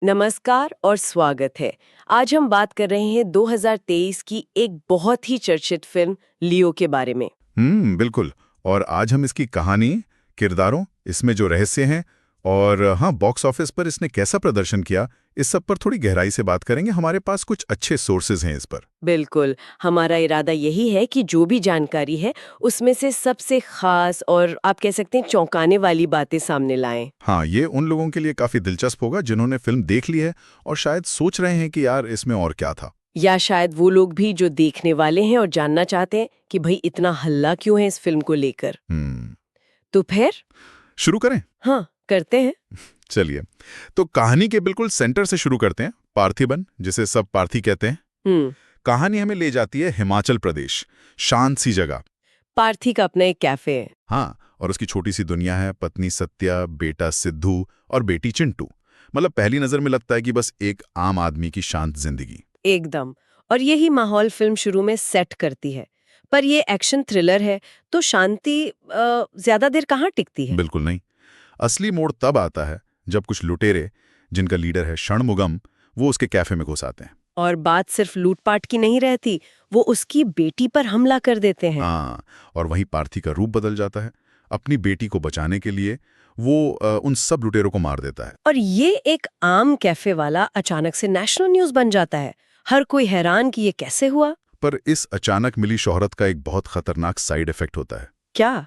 नमस्कार और स्वागत है। आज हम बात कर रहे हैं 2023 की एक बहुत ही चर्चित फिल्म लियो के बारे में। बिल्कुल। और आज हम इसकी कहानी, किरदारों, इसमें जो रहस्य हैं और हाँ, बॉक्स ऑफिस पर इसने कैसा प्रदर्शन किया, इस सब पर थोड़ी गहराई से बात करेंगे। हमारे पास कुछ अच्छे सोर्सेज हैं इस पर। बिल्कुल, हमारा इरादा यही है कि जो भी जानकारी है उसमें से सबसे खास और आप कह सकते हैं चौंकाने वाली बातें सामने लाएं। हाँ, ये उन लोगों के लिए काफी दिलचस्प होगा जिन्होंने फिल्म देख ली है और शायद सोच रहे हैं कि यार इसमें और क्या था। या शायद वो लोग भी जो देखने वाले हैं और जानना चाहते हैं कि भाई इतना हल्ला क्यों है इस फिल्म को लेकर। हम्म तो फिर शुरू करें? हाँ, करते हैं। चलिए, तो कहानी के बिल्कुल सेंटर से शुरू करते हैं। पार्थिबन, जिसे सब पार्थी कहते हैं। हम्म कहानी हमें ले जाती है हिमाचल प्रदेश, शांत सी जगह। पार्थी का अपना एक कैफे है। हाँ, और उसकी छोटी सी दुनिया है। पत्नी सत्या, बेटा सिद्धू और बेटी चिंटू। मतलब पहली नजर में लगता है कि बस एक आम आदमी की शांत जिंदगी। एकदम। और यही माहौल फिल्म शुरू में सेट करती है। पर ये एक्शन थ्रिलर है तो शांति ज्यादा देर कहाँ टिकती है। बिल्कुल नहीं। असली मोड़ तब आता है जब कुछ लुटेरे, जिनका लीडर है षणमुगम, वो उसके कैफे में घुस आते हैं। और बात सिर्फ लूटपाट की नहीं रहती, वो उसकी बेटी पर हमला कर देते हैं। हाँ, और वहीं पार्थी का रूप बदल जाता है। अपनी बेटी को बचाने के लिए वो उन सब लुटेरों को मार देता है। और ये एक आम कैफे वाला अचानक से नेशनल न्यूज बन जाता है। हर कोई हैरान कि ये कैसे हुआ। पर इस अचानक मिली शोहरत का एक बहुत खतरनाक साइड इफेक्ट होता है। क्या?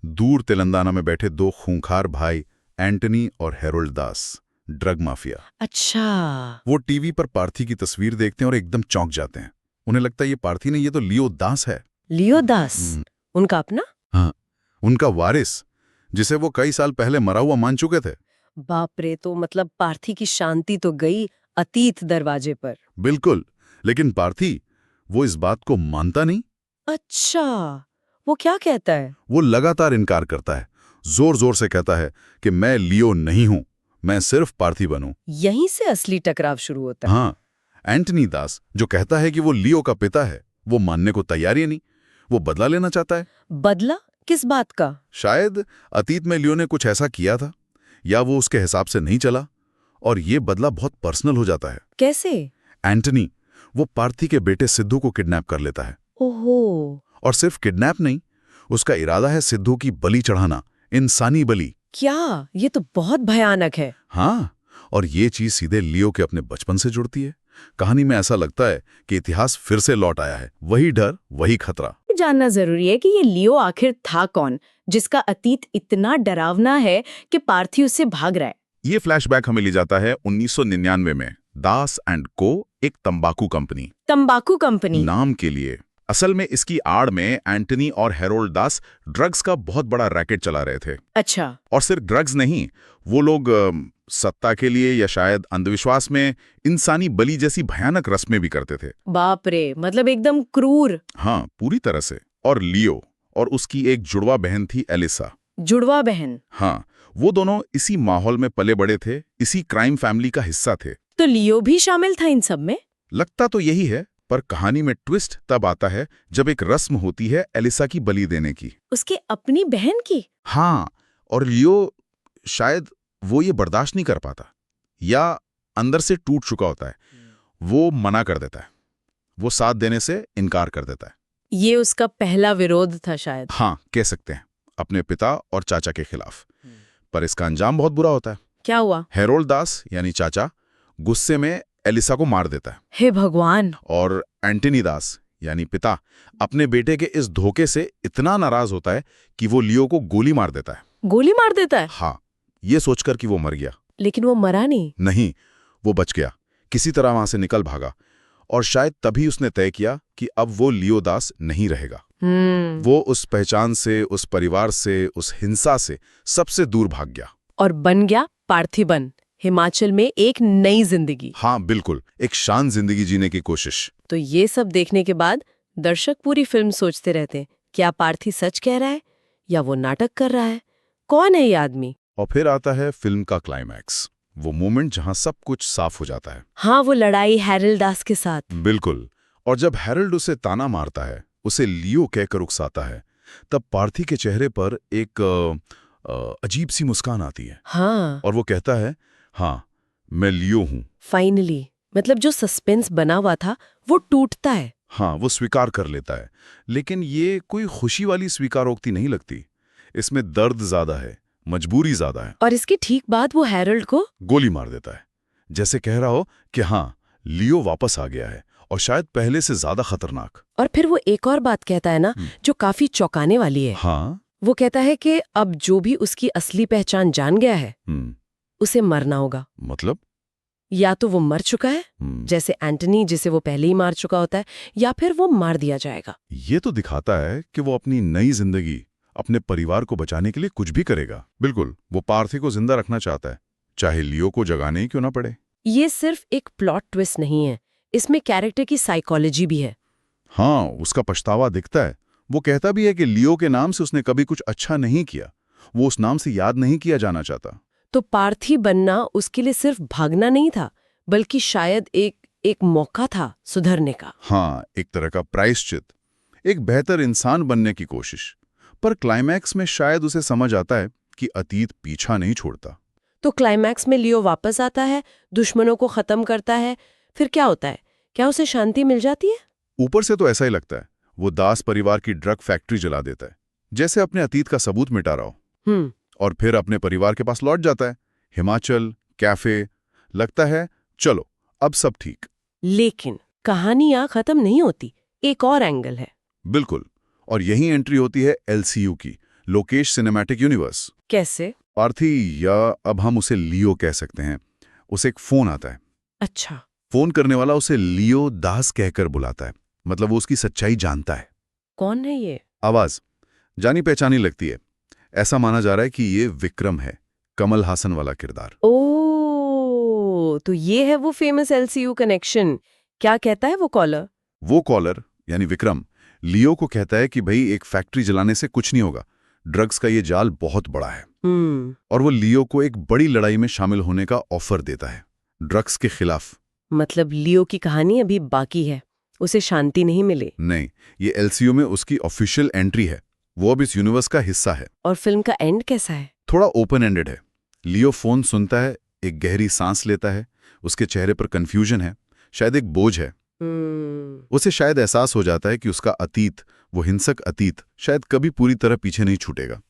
दूर तेलंगाना में बैठे दो खूंखार भाई, एंटनी और हेरोल्ड दास, ड्रग माफिया, अच्छा। वो टीवी पर पार्थी की तस्वीर देखते हैं और एकदम चौंक जाते हैं। उन्हें लगता है ये पार्थी नहीं, ये तो लियो दास है। लियो दास? हम्म, उनका अपना? हाँ, उनका वारिस, जिसे वो कई साल पहले मरा हुआ मान चुके थे। बाप रे, तो मतलब पार्थी की शांति तो गई अतीत दरवाजे पर। बिल्कुल। लेकिन पार्थी, वो इस बात को मानता नहीं। अच्छा, वो क्या कहता है? वो लगातार इनकार करता है। जोर जोर से कहता है कि मैं लियो नहीं हूं, मैं सिर्फ पार्थिबन हूं। यहीं से असली टकराव शुरू होता है। हाँ, एंटनी दास, जो कहता है कि वो लियो का पिता है, वो मानने को तैयार ही नहीं। वो बदला लेना चाहता है। बदला? किस बात का? शायद अतीत में लियो ने कुछ ऐसा किया था, या वो उसके हिसाब से नहीं चला, और ये बदला बहुत पर्सनल हो जाता है। कैसे? एंटनी, वो पार्थी के बेटे सिद्धू को किडनैप कर लेता है। ओहो। और सिर्फ किडनैप नहीं, उसका इरादा है सिद्धू की बलि चढ़ाना, इंसानी बलि। क्या? ये तो बहुत भयानक है। हाँ, और ये चीज सीधे लियो के अपने बचपन से जुड़ती है। कहानी में ऐसा लगता है कि इतिहास फिर से लौट आया है, वही डर, वही खतरा। जानना जरूरी है कि ये लियो आखिर था कौन, जिसका अतीत इतना डरावना है कि पार्थी उससे भाग रहा है। ये फ्लैशबैक हमें ले जाता है 1999 में। दास एंड को, एक तंबाकू कंपनी। तंबाकू कंपनी? नाम के लिए। असल में इसकी आड़ में एंटनी और हेरोल्ड दास ड्रग्स का बहुत बड़ा रैकेट चला रहे थे। अच्छा। और सिर्फ ड्रग्स नहीं, वो लोग सत्ता के लिए या शायद अंधविश्वास में इंसानी बलि जैसी भयानक रस्में भी करते थे। बाप रे, मतलब एकदम क्रूर। हाँ, पूरी तरह से। और लियो और उसकी एक जुड़वा बहन थी एलिसा। जुड़वा बहन? हाँ, वो दोनों इसी माहौल में पले बड़े थे, इसी क्राइम फैमिली का हिस्सा थे। तो लियो भी शामिल था इन सब में? लगता तो यही है, पर कहानी में ट्विस्ट तब आता है जब एक रस्म होती है एलिसा की बलि देने की। उसके अपनी बहन की? हाँ, और लियो शायद वो ये बर्दाश्त नहीं कर पाता, या अंदर से टूट चुका होता है। वो मना कर देता है, वो साथ देने से इनकार कर देता है। ये उसका पहला विरोध था शायद। हाँ, कह सकते हैं, अपने पिता और चाचा के खिलाफ। पर इसका अंजाम बहुत बुरा होता है। क्या हुआ? हेरोल्ड दास यानी चाचा गुस्से में एलिसा को मार देता है। हे भगवान। और एंटनी दास यानी पिता अपने बेटे के इस धोखे से इतना नाराज होता है कि वो लियो को गोली मार देता है। गोली मार देता है? हाँ, ये सोचकर कि वो मर गया। लेकिन वो मरा नहीं। नहीं, वो बच गया, किसी तरह वहां से निकल भागा। और शायद तभी उसने तय किया कि अब वो लियो दास नहीं रहेगा। वो उस पहचान से, उस परिवार से, उस हिंसा से सबसे दूर भाग गया। और बन गया पार्थिबन, हिमाचल में एक नई जिंदगी। हाँ बिल्कुल, एक शांत जिंदगी जीने की कोशिश। तो ये सब देखने के बाद दर्शक पूरी फिल्म सोचते रहते हैं, क्या पार्थी सच कह रहा है या वो नाटक कर रहा है? कौन है ये आदमी? और फिर आता है फिल्म का क्लाइमैक्स, वो मोमेंट जहां सब कुछ साफ हो जाता है। हाँ, वो लड़ाई हैरोल्ड दास के साथ। बिल्कुल। और जब हैरोल्ड उसे ताना मारता है, उसे लियो कहकर उकसाता है, तब पार्थी के चेहरे पर एक अजीब सी मुस्कान आती है। हाँ। और वो कहता है, हाँ, मैं लियो हूं। फाइनली, मतलब जो सस्पेंस बना हुआ था वो टूटता है। हाँ, वो स्वीकार कर लेता है, लेकिन ये कोई खुशी वाली स्वीकारोक्ति नहीं लगती। इसमें दर्द ज्यादा है, मजबूरी ज्यादा है। और इसके ठीक बाद वो हैरोल्ड को गोली मार देता है, जैसे कह रहा हो कि हाँ, लियो वापस आ गया है और शायद पहले से ज्यादा खतरनाक। और फिर वो एक और बात कहता है ना जो काफी चौंकाने वाली है। हाँ। वो कहता है कि अब जो भी उसकी असली पहचान जान गया है उसे मरना होगा। मतलब? या तो वो मर चुका है जैसे एंटनी, जिसे वो पहले ही मार चुका होता है, या फिर वो मार दिया जाएगा। ये तो दिखाता है कि वो अपनी नई जिंदगी, अपने परिवार को बचाने के लिए कुछ भी करेगा। बिल्कुल, वो पार्थी को जिंदा रखना चाहता है, चाहे लियो को जगाने ही क्यों ना पड़े। ये सिर्फ एक प्लॉट ट्विस्ट नहीं है, इसमें कैरेक्टर की साइकोलॉजी भी है। हाँ, उसका पछतावा दिखता है। वो कहता भी है कि लियो के नाम से उसने कभी कुछ अच्छा नहीं किया, वो उस नाम से याद नहीं किया जाना चाहता। तो पार्थी बनना उसके लिए सिर्फ भागना नहीं था, बल्कि शायद एक मौका था सुधरने का। हाँ, एक तरह का प्रायश्चित, एक बेहतर इंसान बनने की कोशिश। पर क्लाइमैक्स में शायद उसे समझ आता है कि अतीत पीछा नहीं छोड़ता। तो क्लाइमैक्स में लियो वापस आता है, दुश्मनों को खत्म करता है, फिर क्या होता है? क्या उसे शांति मिल जाती है? ऊपर से तो ऐसा ही लगता है। वो दास परिवार की ड्रग फैक्ट्री जला देता है, जैसे अपने अतीत का सबूत मिटा रहा हो। और फिर अपने परिवार के पास लौट जाता है, हिमाचल, कैफे। लगता है चलो अब सब ठीक। लेकिन कहानी यहाँ खत्म नहीं होती, एक और एंगल है। बिल्कुल, और यही एंट्री होती है एलसीयू की, लोकेश सिनेमैटिक यूनिवर्स। कैसे? पार्थी, या अब हम उसे लियो कह सकते हैं, उसे एक फोन आता है। अच्छा। फोन करने वाला उसे लियो दास कहकर बुलाता है, मतलब वो उसकी सच्चाई जानता है। कौन है ये? आवाज जानी पहचानी लगती है। ऐसा माना जा रहा है कि ये विक्रम है, कमल हासन वाला किरदार। ओ, तो ये है वो फेमस एलसीयू कनेक्शन। क्या कहता है वो कॉलर? वो कॉलर यानी विक्रम लियो को कहता है कि भाई एक फैक्ट्री जलाने से कुछ नहीं होगा, ड्रग्स का ये जाल बहुत बड़ा है। और वो लियो को एक बड़ी लड़ाई में शामिल होने का ऑफर देता है, ड्रग्स के खिलाफ। मतलब लियो की कहानी अभी बाकी है, उसे शांति नहीं मिली। नहीं, ये एलसीयू में उसकी ऑफिशियल एंट्री है, वो अब इस यूनिवर्स का हिस्सा है। और फिल्म का एंड कैसा है? थोड़ा ओपन एंडेड है। लियो फोन सुनता है, एक गहरी सांस लेता है, उसके चेहरे पर कंफ्यूजन है, शायद एक बोझ है। उसे शायद एहसास हो जाता है कि उसका अतीत, वो हिंसक अतीत, शायद कभी पूरी तरह पीछे नहीं छूटेगा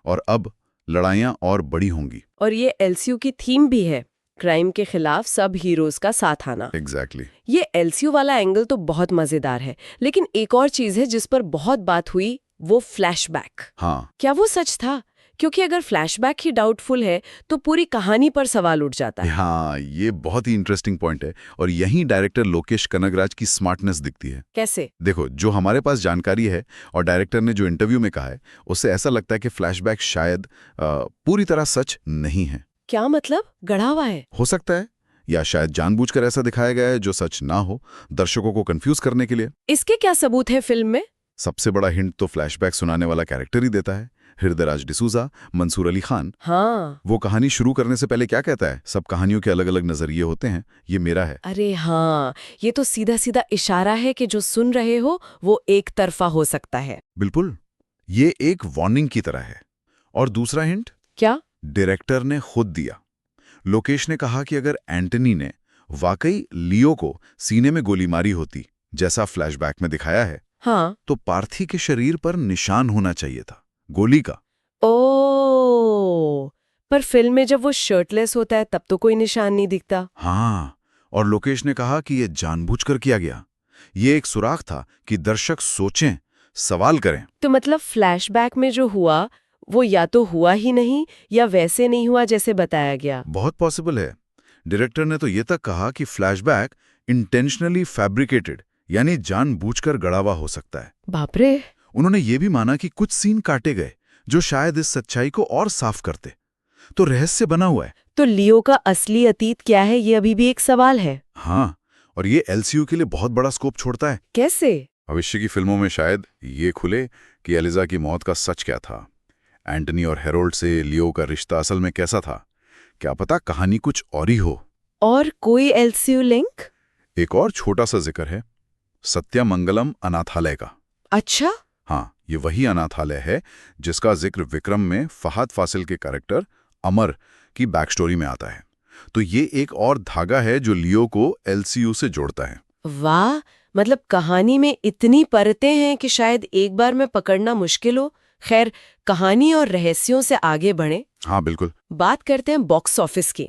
और अब लड़ाइयां और बड़ी होंगी। और ये एलसीयू की थीम भी है, क्राइम के खिलाफ सब हीरोज का साथ आना। एग्जैक्टली। ये एलसीयू वाला एंगल तो बहुत मजेदार है, लेकिन एक और चीज है जिस पर बहुत बात हुई, वो फ्लैशबैक। हाँ, क्या वो सच था? क्योंकि अगर फ्लैशबैक ही डाउटफुल है तो पूरी कहानी पर सवाल उठ जाता है। हाँ, ये बहुत ही इंटरेस्टिंग पॉइंट है और यहीं डायरेक्टर लोकेश कनगराज की स्मार्टनेस दिखती है। कैसे? देखो, जो हमारे पास जानकारी है और डायरेक्टर ने जो इंटरव्यू में कहा है, उससे ऐसा लगता है कि फ्लैशबैक शायद पूरी तरह सच नहीं है। क्या मतलब? गढ़ा हुआ है? हो सकता है, या शायद जानबूझकर ऐसा दिखाया गया है जो सच ना हो, दर्शकों को कंफ्यूज करने के लिए। इसके क्या सबूत है फिल्म में? सबसे बड़ा हिंट तो फ्लैशबैक सुनाने वाला कैरेक्टर ही देता है, हृदयराज डिसूजा, मंसूर अली खान। हाँ। वो कहानी शुरू करने से पहले क्या कहता है? सब कहानियों के अलग अलग नजरिए होते हैं, ये मेरा है। अरे हाँ, ये तो सीधा सीधा इशारा है कि जो सुन रहे हो वो एक तरफा हो सकता है। बिल्कुल, ये एक वार्निंग की तरह है। और दूसरा हिंट क्या? डायरेक्टर ने खुद दिया। लोकेश ने कहा कि अगर एंटनी ने वाकई लियो को सीने में गोली मारी होती, जैसा फ्लैशबैक में दिखाया है, हाँ। तो पार्थी के शरीर पर निशान होना चाहिए था, गोली का। ओ, पर फिल्म में जब वो शर्टलेस होता है तब तो कोई निशान नहीं दिखता। हाँ, और लोकेश ने कहा कि यह जानबूझकर किया गया। ये एक सुराग था कि दर्शक सोचें, सवाल करें। तो मतलब फ्लैशबैक में जो हुआ वो या तो हुआ ही नहीं या वैसे नहीं हुआ जैसे बताया गया। बहुत पॉसिबल है। डायरेक्टर ने तो ये तक कहा कि फ्लैशबैक इंटेंशनली फैब्रिकेटेड, यानी जानबूझकर गढ़ा हुआ हो सकता है। बाप रे। उन्होंने ये भी माना कि कुछ सीन काटे गए जो शायद इस सच्चाई को और साफ करते। तो रहस्य बना हुआ है। तो लियो का असली अतीत क्या है, ये अभी भी एक सवाल है। हाँ, और ये एलसीयू के लिए बहुत बड़ा स्कोप छोड़ता है। कैसे? भविष्य की फिल्मों में शायद ये खुले कि एलिजा की मौत का सच क्या था, एंटनी और हेरोल्ड से लियो का रिश्ता असल में कैसा था। क्या पता कहानी कुछ और ही हो। और कोई एलसीयू लिंक? एक और छोटा सा जिक्र है, सत्यमंगलम अनाथालय का। अच्छा। हाँ, ये वही अनाथालय है जिसका जिक्र विक्रम में फहद फासिल के कैरेक्टर अमर की बैक स्टोरी में आता है। तो ये एक और धागा है जो लियो को एलसीयू से जोड़ता है। वाह, मतलब कहानी में इतनी परतें हैं कि शायद एक बार में पकड़ना मुश्किल हो। खैर, कहानी और रहस्यों से आगे बढ़ें। हाँ बिल्कुल। बात करते हैं बॉक्स ऑफिस की।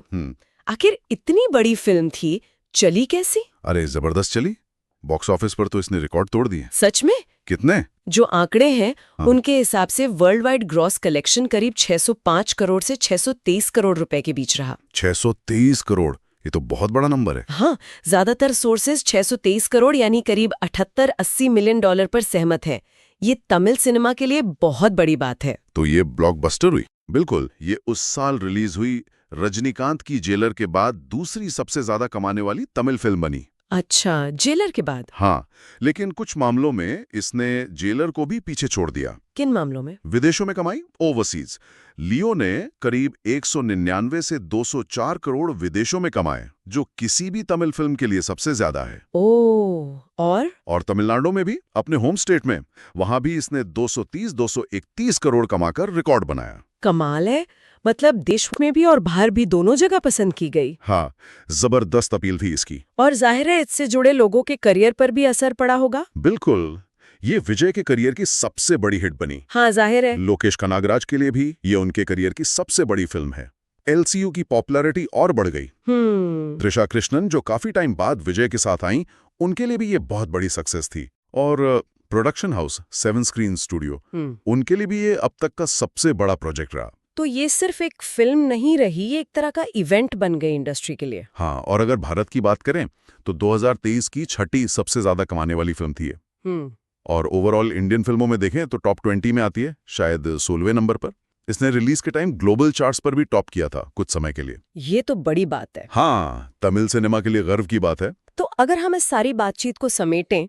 आखिर इतनी बड़ी फिल्म थी, चली कैसी? अरे जबरदस्त चली। बॉक्स ऑफिस पर तो इसने रिकॉर्ड तोड़ दिए। सच में? कितने? जो आंकड़े हैं हाँ। उनके हिसाब से वर्ल्ड वाइड ग्रॉस कलेक्शन करीब 605 करोड़ से 623 करोड़ रुपए के बीच रहा। 623 करोड़, ये तो बहुत बड़ा नंबर है। हाँ, ज्यादातर सोर्सेज 623 करोड़ यानी करीब 78-80 मिलियन डॉलर पर सहमत हैं। ये तमिल सिनेमा के लिए बहुत बड़ी बात है। तो ये ब्लॉकबस्टर हुई। बिल्कुल, ये उस साल रिलीज हुई रजनीकांत की जेलर के बाद दूसरी सबसे ज्यादा कमाने वाली तमिल फिल्म बनी। अच्छा, जेलर के बाद? हाँ, लेकिन कुछ मामलों में इसने जेलर को भी पीछे छोड़ दिया। किन मामलों में? विदेशों में कमाई, ओवरसीज। लियो ने करीब 199 से 204 करोड़ विदेशों में कमाए, जो किसी भी तमिल फिल्म के लिए सबसे ज्यादा है। ओह, और तमिलनाडु में भी, अपने होम स्टेट में, वहां भी इसने 230-231 करोड़ कमाकर रिकॉर्ड बनाया। कमाल है, मतलब देश में भी और बाहर भी दोनों जगह पसंद की गई। हाँ, जबरदस्त अपील थी इसकी। और जाहिर है इससे जुड़े लोगों के करियर पर भी असर पड़ा होगा। बिल्कुल, ये विजय के करियर की सबसे बड़ी हिट बनी। हाँ, जाहिर है। लोकेश कनागराज के लिए भी ये उनके करियर की सबसे बड़ी फिल्म है। एलसीयू की पॉपुलैरिटी और बढ़ गई। त्रिशा कृष्णन, जो काफी टाइम बाद विजय के साथ आईं, उनके लिए भी ये बहुत बड़ी सक्सेस थी। और प्रोडक्शन हाउस 7 स्क्रीन स्टूडियो, उनके लिए भी ये अब तक का सबसे बड़ा प्रोजेक्ट रहा। तो ये सिर्फ एक फिल्म नहीं रही, ये एक तरह का इवेंट बन गई इंडस्ट्री के लिए। हाँ, और अगर भारत की बात करें तो 2023 की छठी सबसे ज्यादा कमाने वाली फिल्म थी ये। और ओवरऑल इंडियन फिल्मों में देखें तो टॉप 20 में आती है, शायद 16वें नंबर पर। इसने रिलीज के टाइम ग्लोबल चार्ट्स पर भी टॉप किया था कुछ समय के लिए। ये तो बड़ी बात है। हाँ, तमिल सिनेमा के लिए गर्व की बात है। तो अगर हम इस सारी बातचीत को समेटें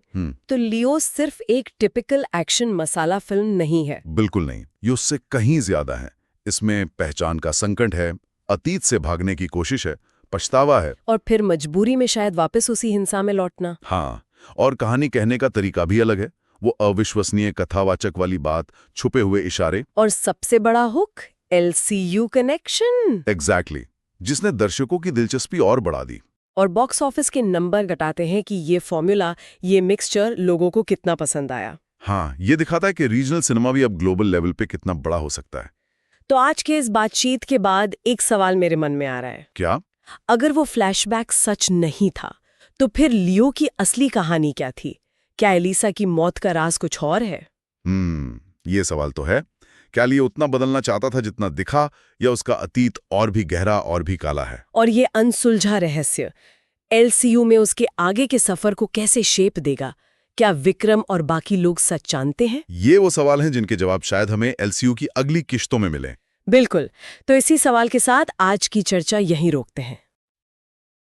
तो लियो सिर्फ एक टिपिकल एक्शन मसाला फिल्म नहीं है। बिल्कुल नहीं, ये उससे कहीं ज्यादा है। इसमें पहचान का संकट है, अतीत से भागने की कोशिश है, पछतावा है, और फिर मजबूरी में शायद वापस उसी हिंसा में लौटना। हाँ, और कहानी कहने का तरीका भी अलग है। वो अविश्वसनीय कथावाचक वाली बात, छुपे हुए इशारे, और सबसे बड़ा हुक, एलसीयू कनेक्शन। एग्जैक्टली, जिसने दर्शकों की दिलचस्पी और बढ़ा दी। और बॉक्स ऑफिस के नंबर घटाते हैं कि ये फॉर्मूला, ये मिक्सचर लोगों को कितना पसंद आया। हाँ, ये दिखाता है कि रीजनल सिनेमा भी अब ग्लोबल लेवल पे कितना बड़ा हो सकता है। तो आज के इस बातचीत के बाद एक सवाल मेरे मन में आ रहा है। क्या? अगर वो फ्लैशबैक सच नहीं था, तो फिर लियो की असली कहानी क्या थी? क्या एलिसा की मौत का राज कुछ और है? ये सवाल तो है। क्या लियो उतना बदलना चाहता था जितना दिखा, या उसका अतीत और भी गहरा और भी काला है? और ये अनसुलझा रहस्य एलसीयू में उसके आगे के सफर को कैसे शेप देगा? क्या विक्रम और बाकी लोग सच जानते हैं? ये वो सवाल हैं जिनके जवाब शायद हमें एलसीयू की अगली किश्तों में मिले। बिल्कुल। तो इसी सवाल के साथ आज की चर्चा यहीं रोकते हैं।